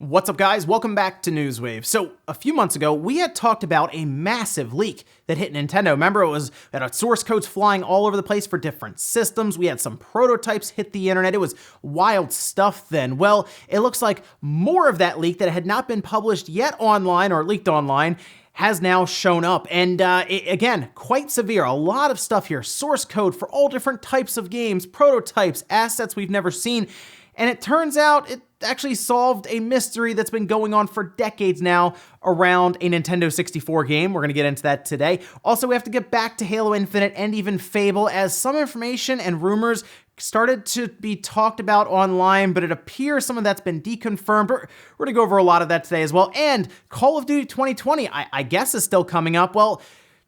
What's up, guys? Welcome back to Newswave. So a few months ago, we had talked about a massive leak that hit Nintendo. Remember, it was that source codes flying all over the place for different systems. We had some prototypes hit the internet. It was wild stuff then. Well, it looks like more of that leak that had not been published yet online or leaked online has now shown up. And again, quite severe. A lot of stuff here. Source code for all different types of games, prototypes, assets we've never seen. And it turns out it actually solved a mystery that's been going on for decades now around a Nintendo 64 game. We're going to get into that today. Also, we have to get back to Halo Infinite and even Fable, as some information and rumors started to be talked about online, but it appears some of that's been deconfirmed. We're going to go over a lot of that today as well. And Call of Duty 2020, I guess, is still coming up. Well,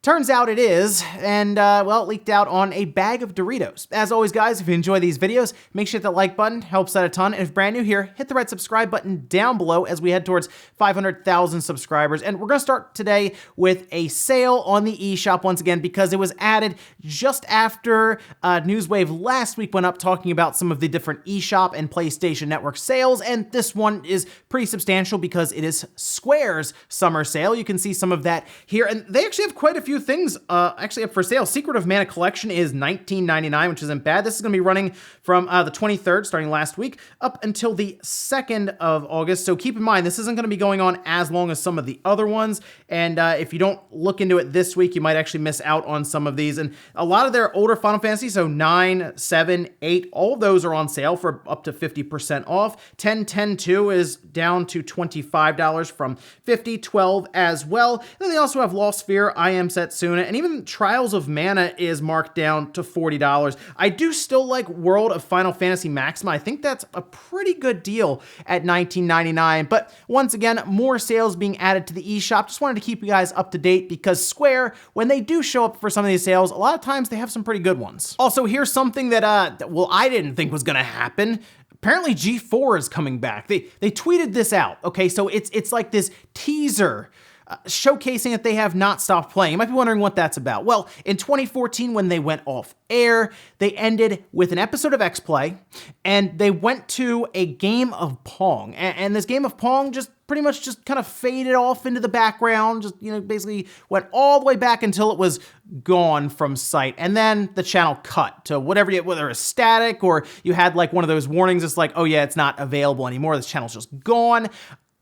turns out it is, and well, it leaked out on a bag of Doritos. As always, guys, if you enjoy these videos, make sure to hit that like button, helps out a ton. And if brand new here, hit the red subscribe button down below as we head towards 500,000 subscribers. And we're gonna start today with a sale on the eShop once again, because it was added just after Newswave last week went up talking about some of the different eShop and PlayStation Network sales. And this one is pretty substantial because it is Square's summer sale. You can see some of that here, and they actually have quite a few things actually up for sale. Secret of Mana Collection is $19.99, which isn't bad. This is going to be running from the 23rd, starting last week, up until the 2nd of August. So keep in mind, this isn't going to be going on as long as some of the other ones. And if you don't look into it this week, you might actually miss out on some of these. And a lot of their older Final Fantasy, so 9, 7, 8, all of those are on sale for up to 50% off. 10, 10, 2 is down to $25 from $50, 12 as well. And then they also have Lost Sphere, I Am Setsuna, and even Trials of Mana is marked down to $40. I do still like World of Final Fantasy Maxima. I think that's a pretty good deal at $19.99. But once again, more sales being added to the eShop. Just wanted to keep you guys up to date because Square, when they do show up for some of these sales, a lot of times they have some pretty good ones. Also, here's something that, well, I didn't think was gonna happen. Apparently G4 is coming back. They tweeted this out. Okay, so it's like this teaser showcasing that they have not stopped playing. You might be wondering what that's about. Well, in 2014, when they went off air, they ended with an episode of X-Play, and they went to a game of Pong. And this game of Pong just pretty much just kind of faded off into the background, just, you know, basically went all the way back until it was gone from sight. And then the channel cut to whatever, whether it's static or you had like one of those warnings, it's like, oh yeah, it's not available anymore. This channel's just gone.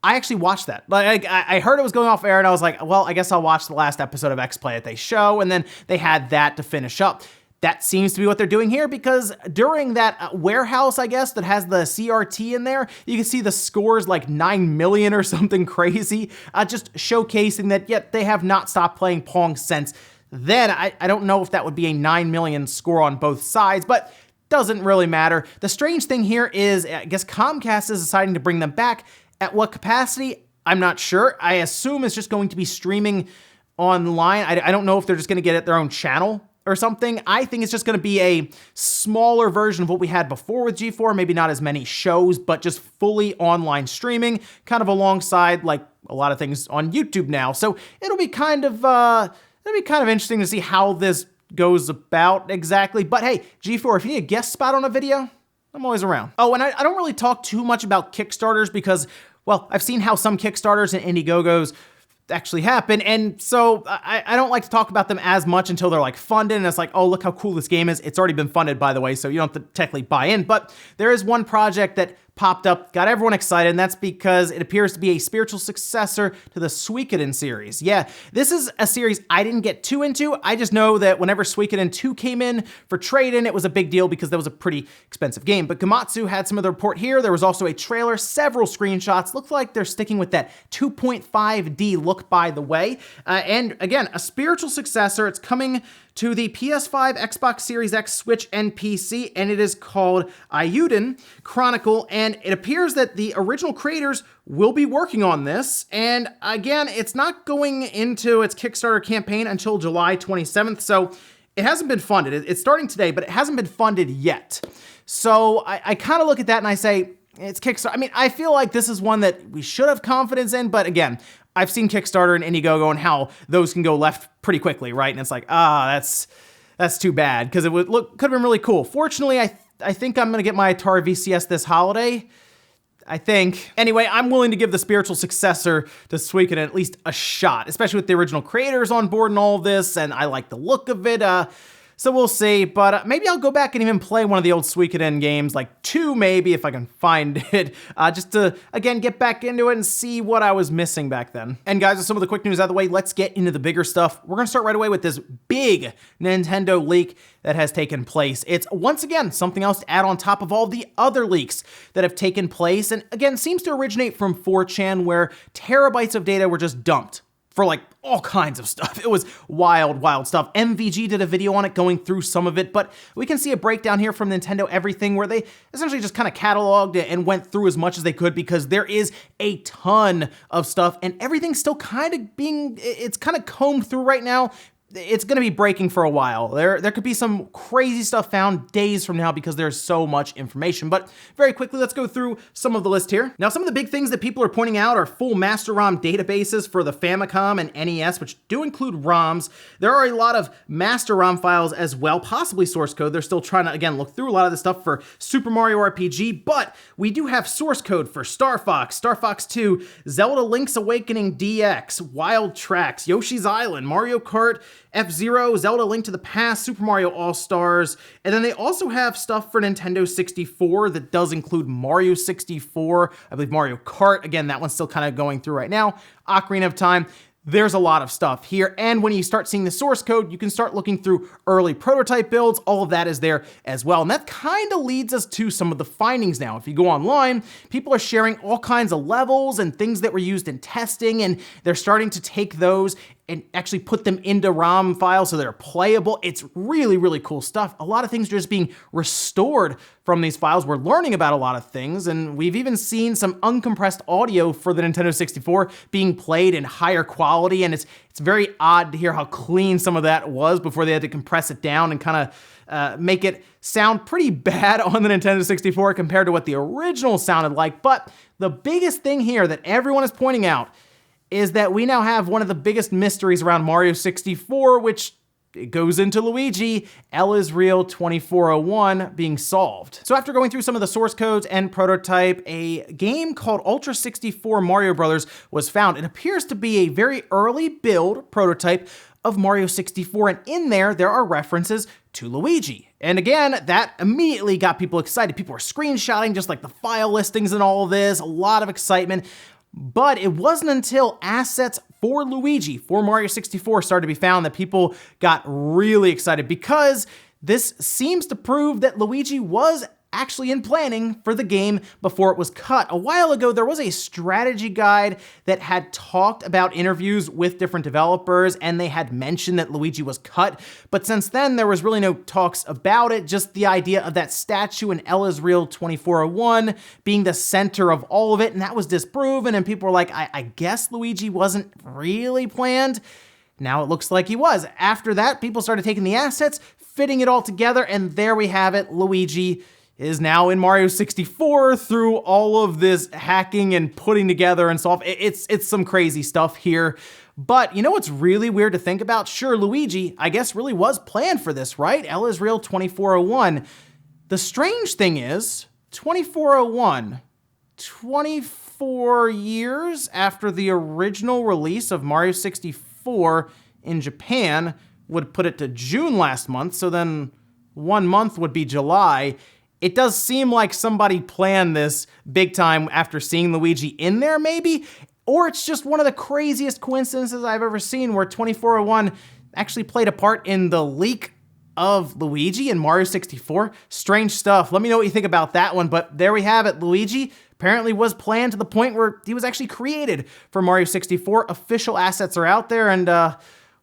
I actually watched that. Like, I heard it was going off air, and I was like, well, I guess I'll watch the last episode of X-Play that they show, and then they had that to finish up. That seems to be what they're doing here, because during that warehouse, I guess, that has the CRT in there, you can see the scores like 9 million or something crazy, just showcasing that, yet they have not stopped playing Pong since then. I don't know if that would be a 9 million score on both sides, but doesn't really matter. The strange thing here is, I guess Comcast is deciding to bring them back. At what capacity? I'm not sure. I assume it's just going to be streaming online. I don't know if they're just going to get it their own channel or something. I think it's just going to be a smaller version of what we had before with G4. Maybe not as many shows, but just fully online streaming, kind of alongside like a lot of things on YouTube now. So it'll be kind of interesting to see how this goes about exactly. But hey, G4, if you need a guest spot on a video, I'm always around. Oh, and I don't really talk too much about Kickstarters because, well, I've seen how some Kickstarters and Indiegogos actually happen, and so I don't like to talk about them as much until they're like funded, and it's like, oh, look how cool this game is. It's already been funded, by the way, so you don't have to technically buy in, but there is one project that popped up, got everyone excited, and that's because it appears to be a spiritual successor to the Suikoden series. Yeah, this is a series I didn't get too into. I just know that whenever Suikoden 2 came in for trade-in, it was a big deal because that was a pretty expensive game. But Gamatsu had some of the report here. There was also a trailer, several screenshots. Looked like they're sticking with that 2.5D look, by the way. And again, a spiritual successor. It's coming to the PS5, Xbox Series X, Switch, and PC, and it is called Eiyuden Chronicle, and it appears that the original creators will be working on this, and again, it's not going into its Kickstarter campaign until July 27th, so it hasn't been funded. It's starting today, but it hasn't been funded yet. So I kind of look at that and I say, it's Kickstarter. I mean, I feel like this is one that we should have confidence in, but again, I've seen Kickstarter and Indiegogo and how those can go left pretty quickly, right? And it's like, that's too bad, because it could have been really cool. Fortunately, I think I'm gonna get my Atari VCS this holiday. I think. Anyway, I'm willing to give the spiritual successor to Suikoden at least a shot, especially with the original creators on board and all of this, and I like the look of it. So we'll see, but maybe I'll go back and even play one of the old Suikoden games, like 2 maybe if I can find it, just to, again, get back into it and see what I was missing back then. And guys, with some of the quick news out of the way, let's get into the bigger stuff. We're gonna start right away with this big Nintendo leak that has taken place. It's, once again, something else to add on top of all the other leaks that have taken place, and again, seems to originate from 4chan, where terabytes of data were just dumped for like all kinds of stuff. It was wild, wild stuff. MVG did a video on it going through some of it, but we can see a breakdown here from Nintendo Everything where they essentially just kind of cataloged it and went through as much as they could, because there is a ton of stuff and everything's still kind of it's kind of combed through right now. It's going to be breaking for a while. There could be some crazy stuff found days from now because there's so much information. But very quickly, let's go through some of the list here. Now, some of the big things that people are pointing out are full master ROM databases for the Famicom and NES, which do include ROMs. There are a lot of master ROM files as well, possibly source code. They're still trying to, again, look through a lot of the stuff for Super Mario RPG, but we do have source code for Star Fox, Star Fox 2, Zelda Link's Awakening DX, Wild Tracks, Yoshi's Island, Mario Kart, F-Zero, Zelda Link to the Past, Super Mario All-Stars, and then they also have stuff for Nintendo 64 that does include Mario 64, I believe Mario Kart, again, that one's still kind of going through right now, Ocarina of Time. There's a lot of stuff here, and when you start seeing the source code, you can start looking through early prototype builds. All of that is there as well, and that kind of leads us to some of the findings now. If you go online, people are sharing all kinds of levels and things that were used in testing, and they're starting to take those and actually put them into ROM files so they're playable. It's really, really cool stuff. A lot of things are just being restored from these files. We're learning about a lot of things, and we've even seen some uncompressed audio for the Nintendo 64 being played in higher quality, and it's very odd to hear how clean some of that was before they had to compress it down and kind of make it sound pretty bad on the Nintendo 64 compared to what the original sounded like. But the biggest thing here that everyone is pointing out is that we now have one of the biggest mysteries around Mario 64, which goes into Luigi, L is Real 2401 being solved. So after going through some of the source codes and prototype, a game called Ultra 64 Mario Brothers was found. It appears to be a very early build prototype of Mario 64, and in there are references to Luigi. And again, that immediately got people excited. People were screenshotting just like the file listings and all of this, a lot of excitement. But it wasn't until assets for Luigi, for Mario 64, started to be found that people got really excited, because this seems to prove that Luigi was actually in planning for the game before it was cut. A while ago, there was a strategy guide that had talked about interviews with different developers, and they had mentioned that Luigi was cut, but since then, there was really no talks about it, just the idea of that statue in L is Real 2401 being the center of all of it, and that was disproven, and people were like, I guess Luigi wasn't really planned. Now it looks like he was. After that, people started taking the assets, fitting it all together, and there we have it. Luigi is now in Mario 64 through all of this hacking and putting together and stuff. It's some crazy stuff here. But you know what's really weird to think about? Sure, Luigi, I guess, really was planned for this, right? L is Real 2401. The strange thing is, 2401, 24 years after the original release of Mario 64 in Japan, would put it to June last month, so then 1 month would be July. It does seem like somebody planned this big time after seeing Luigi in there, maybe, or it's just one of the craziest coincidences I've ever seen where 2401 actually played a part in the leak of Luigi in Mario 64. Strange stuff. Let me know what you think about that one, but there we have it. Luigi apparently was planned to the point where he was actually created for Mario 64. Official assets are out there, and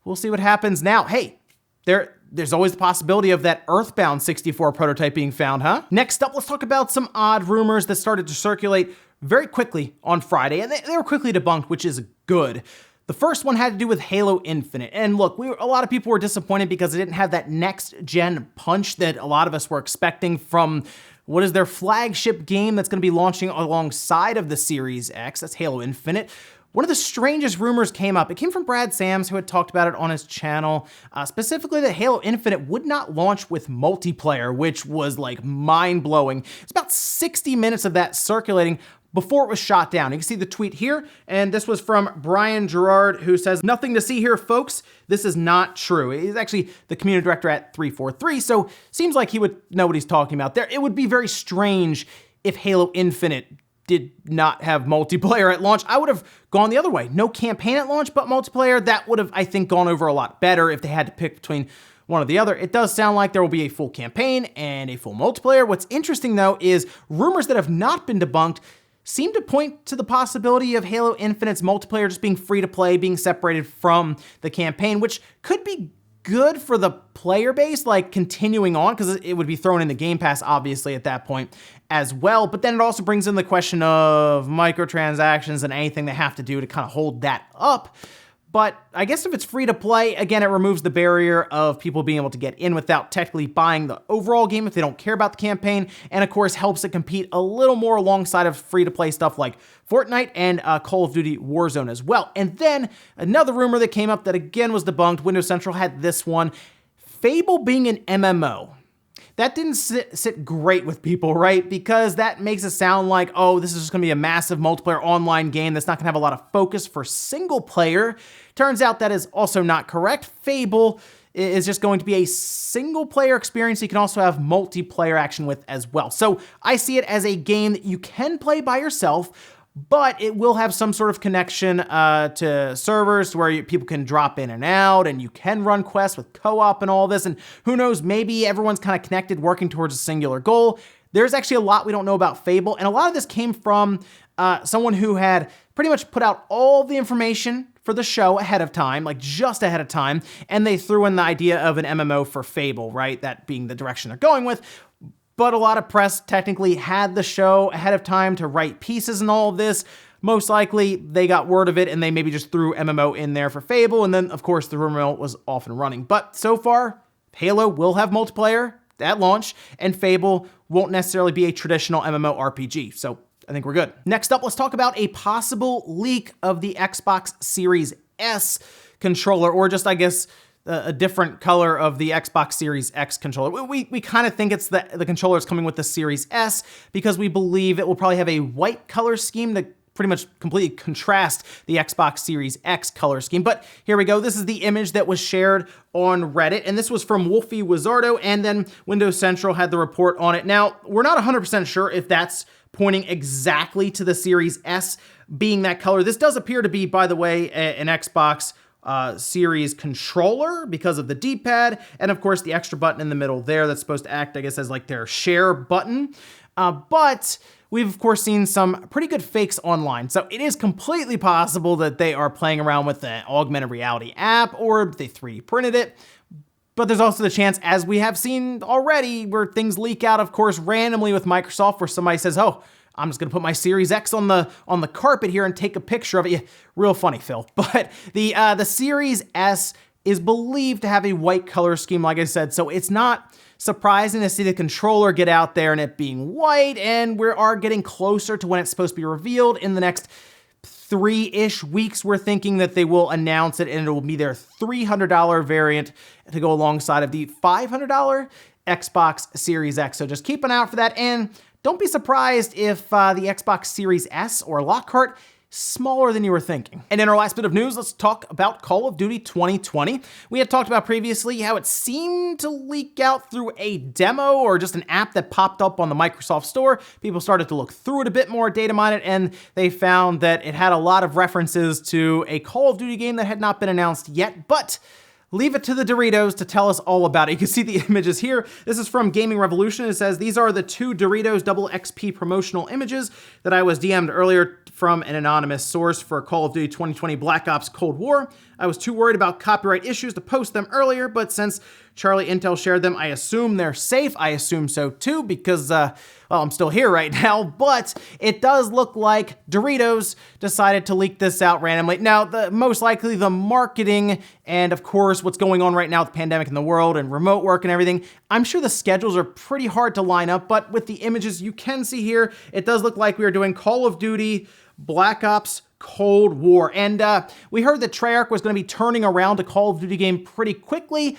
we'll see what happens now. Hey, there's always the possibility of that Earthbound 64 prototype being found, huh? Next up, let's talk about some odd rumors that started to circulate very quickly on Friday, and they were quickly debunked, which is good. The first one had to do with Halo Infinite, and look, a lot of people were disappointed because it didn't have that next-gen punch that a lot of us were expecting from what is their flagship game that's going to be launching alongside of the Series X, that's Halo Infinite. One of the strangest rumors came up. It came from Brad Sams, who had talked about it on his channel, specifically that Halo Infinite would not launch with multiplayer, which was like mind-blowing. It's about 60 minutes of that circulating, before it was shot down. You can see the tweet here, and this was from Brian Gerard, who says, "Nothing to see here, folks. This is not true." He's actually the community director at 343, so seems like he would know what he's talking about there. It would be very strange if Halo Infinite did not have multiplayer at launch. I would have gone the other way. No campaign at launch, but multiplayer. That would have, I think, gone over a lot better if they had to pick between one or the other. It does sound like there will be a full campaign and a full multiplayer. What's interesting, though, is rumors that have not been debunked seem to point to the possibility of Halo Infinite's multiplayer just being free to play, being separated from the campaign, which could be good for the player base, like continuing on, because it would be thrown in the Game Pass, obviously, at that point as well. But then it also brings in the question of microtransactions and anything they have to do to kind of hold that up. But I guess if it's free to play, again, it removes the barrier of people being able to get in without technically buying the overall game if they don't care about the campaign, and of course helps it compete a little more alongside of free to play stuff like Fortnite and Call of Duty Warzone as well. And then another rumor that came up that again was debunked, Windows Central had this one, Fable being an MMO. That didn't sit great with people, right? Because that makes it sound like, oh, this is just gonna be a massive multiplayer online game that's not gonna have a lot of focus for single player. Turns out that is also not correct. Fable is just going to be a single player experience you can also have multiplayer action with as well. So I see it as a game that you can play by yourself, but it will have some sort of connection to servers where people can drop in and out, and you can run quests with co-op and all this, and who knows, maybe everyone's kind of connected working towards a singular goal. There's actually a lot we don't know about Fable, and a lot of this came from someone who had pretty much put out all the information for the show ahead of time, like just ahead of time, and they threw in the idea of an MMO for Fable, right? That being the direction they're going with. But a lot of press technically had the show ahead of time to write pieces and all of this. Most likely, they got word of it and they maybe just threw MMO in there for Fable, and then, of course, the rumor mill was off and running. But so far, Halo will have multiplayer at launch, and Fable won't necessarily be a traditional MMORPG, so I think we're good. Next up, let's talk about a possible leak of the Xbox Series S controller, or just, I guess, a different color of the Xbox Series X controller. We kind of think it's the controller is coming with the Series S because we believe it will probably have a white color scheme to pretty much completely contrast the Xbox Series X color scheme. But here we go. This is the image that was shared on Reddit, and this was from Wolfie Wizardo, and then Windows Central had the report on it. Now, we're not 100% sure if that's pointing exactly to the Series S being that color. This does appear to be, by the way, an Xbox Series controller because of the D-pad, and of course the extra button in the middle there that's supposed to act, I guess, as like their share button. But we've of course seen some pretty good fakes online, so it is completely possible that they are playing around with the augmented reality app or they 3D printed it. But there's also the chance, as we have seen already, where things leak out, of course, randomly with Microsoft, where somebody says, oh, I'm just gonna put my Series X on the carpet here and take a picture of it. Yeah, real funny, Phil. But the Series S is believed to have a white color scheme, like I said, so it's not surprising to see the controller get out there and it being white, and we are getting closer to when it's supposed to be revealed in the next 3-ish weeks. We're thinking that they will announce it and it will be their $300 variant to go alongside of the $500 Xbox Series X. So just keep an eye out for that, and don't be surprised if the Xbox Series S or Lockhart smaller than you were thinking. And in our last bit of news, let's talk about Call of Duty 2020. We had talked about previously how it seemed to leak out through a demo or just an app that popped up on the Microsoft Store. People started to look through it a bit more, data mine it, and they found that it had a lot of references to a Call of Duty game that had not been announced yet, but leave it to the Doritos to tell us all about it. You can see the images here. This is from Gaming Revolution. It says, these are the 2 Doritos Double XP promotional images that I was DM'd earlier from an anonymous source for Call of Duty 2020 Black Ops Cold War. I was too worried about copyright issues to post them earlier, but since Charlie Intel shared them, I assume they're safe. I assume so too, because, well, I'm still here right now, but it does look like Doritos decided to leak this out randomly. Now, most likely the marketing and, of course, what's going on right now with the pandemic in the world and remote work and everything, I'm sure the schedules are pretty hard to line up, but with the images you can see here, it does look like we are doing Call of Duty Black Ops Cold War. And we heard that Treyarch was going to be turning around a Call of Duty game pretty quickly.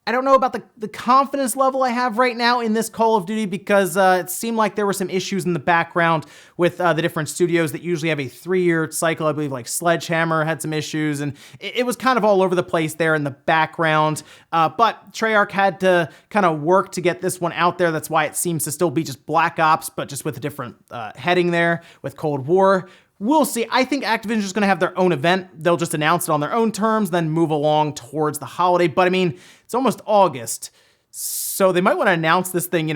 I don't know about the confidence level I have right now in this Call of Duty because it seemed like there were some issues in the background with the different studios that usually have a 3-year cycle. I believe like Sledgehammer had some issues, and it was kind of all over the place there in the background. But Treyarch had to kind of work to get this one out there. That's why it seems to still be just Black Ops, but just with a different heading there with Cold War. We'll see. I think Activision's just going to have their own event. They'll just announce it on their own terms, then move along towards the holiday. But I mean, it's almost August, so they might want to announce this thing,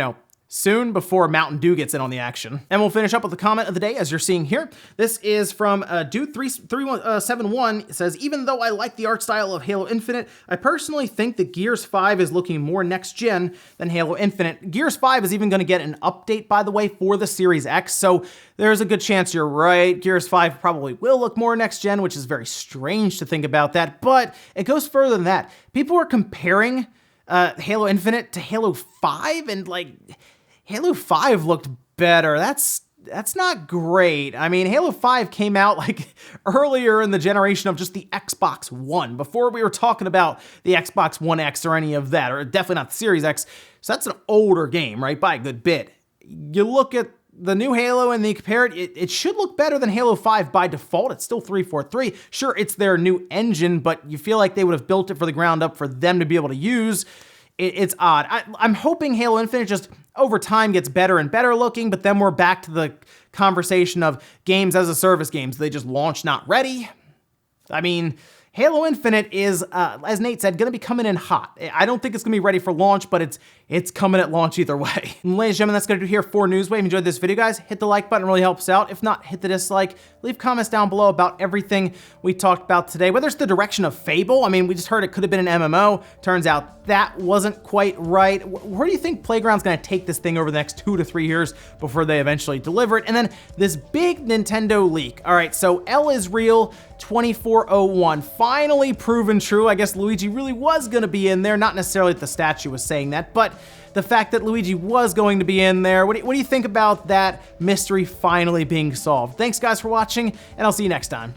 soon before Mountain Dew gets in on the action. And we'll finish up with the comment of the day as you're seeing here. This is from Dude3171. It says, even though I like the art style of Halo Infinite, I personally think that Gears 5 is looking more next gen than Halo Infinite. Gears 5 is even going to get an update, by the way, for the Series X, so there's a good chance you're right. Gears 5 probably will look more next gen, which is very strange to think about that, but it goes further than that. People are comparing Halo Infinite to Halo 5, and Halo 5 looked better. That's not great. I mean, Halo 5 came out earlier in the generation of just the Xbox One, before we were talking about the Xbox One X or any of that, or definitely not the Series X. So that's an older game, right, by a good bit. You look at the new Halo and they compare it should look better than Halo 5 by default. It's still 343. Sure, it's their new engine, but you feel like they would have built it for the ground up for them to be able to use. It's odd. I'm hoping Halo Infinite just over time gets better and better looking, but then we're back to the conversation of games as a service games. They just launch not ready. I mean, Halo Infinite is, as Nate said, going to be coming in hot. I don't think it's going to be ready for launch, but it's coming at launch either way. And ladies and gentlemen, that's going to do here for Newswave. If you enjoyed this video, guys, hit the like button, really helps out. If not, hit the dislike. Leave comments down below about everything we talked about today, whether it's the direction of Fable. I mean, we just heard it could have been an MMO. Turns out that wasn't quite right. Where do you think Playground's going to take this thing over the next 2 to 3 years before they eventually deliver it? And then this big Nintendo leak. All right, so L is real 2401. Finally proven true. I guess Luigi really was going to be in there. Not necessarily that the statue was saying that, but the fact that Luigi was going to be in there. What do you think about that mystery finally being solved? Thanks, guys, for watching, and I'll see you next time.